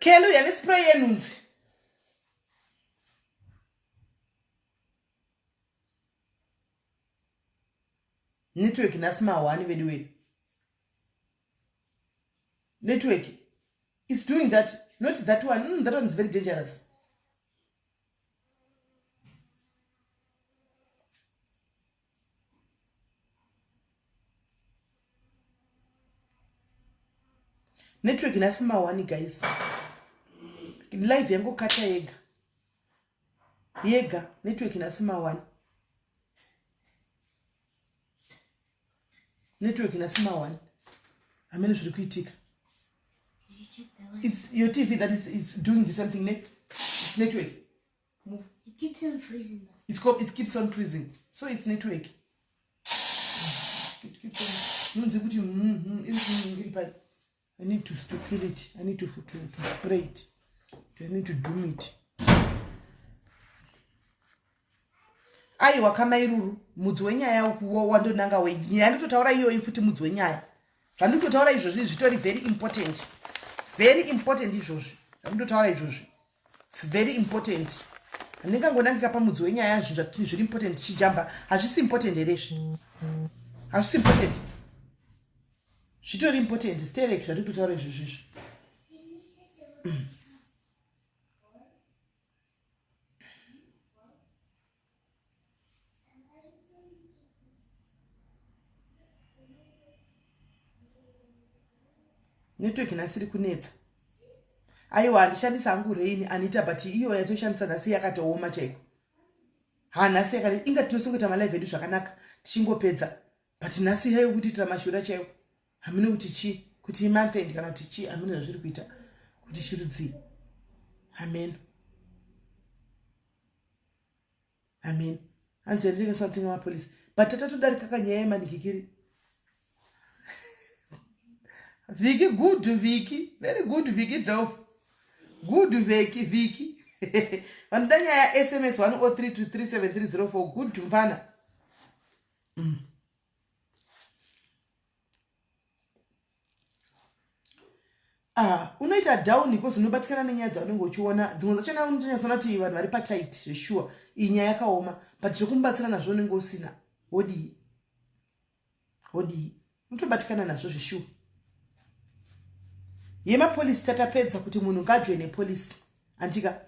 Kelu yani spray yenunzi. Network nasma wani anyway. Network is doing that, not that one. That one is very dangerous. Network nasma wani guys. Live yango kata yega network nasma wani. Network nasma wani. Amene should critique. It's your TV that is doing the same thing. It's network. Move. It keeps on freezing. It keeps on freezing. So it's network. It keeps on. I need to kill it. I need to spray it. I need to doom it. Ayi wakama iruru mudzi wenyaya wandonanga wenyi anditotaura iyoyi futi mudzi wenyaya zvanditotaura izvozvi zvitori very important izvozvi zvanditotaura izvozvi. It's very important. Handingangonangika pamudzi wenyaya zvinhu zvati zviri important chijamba hazvisi important here izvi. Hazvisi important. Zvitori important sterek zvanditotaura izvozvi. Network nasiri kunetsa. Aiwa handishandisa hangu rain Anita but iyo yatoshandisa nhasi yakatooma chaiko. Nhasi yakati inga tinosongota malive edu zvakanaka tichingopedza but nhasi hayo kuti tira mashura chaiko. Hamine kuti chi kuti month end kana kuti chi hamine zviri kuita kuti shirudzi. Amen. Amen. Anzi ndinge something police but tatatodarika kanyaya yemanigikiri. Vicky, good Vicky. Very good Vicky Dove. Good Vicky. Vandanya ya SMS 103 to 37304. Good Mfana. Unoita down because unobatikana nenyaya dzaunenge uchiona dzimwe dzachona unonyasona kuti vanhu vari patight sure iyi nyaya yakaoma but zvokumbatsira nazvo unenge usina hodi unotobatikana nazvo zvishuwa. Yema police tatapedza kuti munhu ngajoine police antika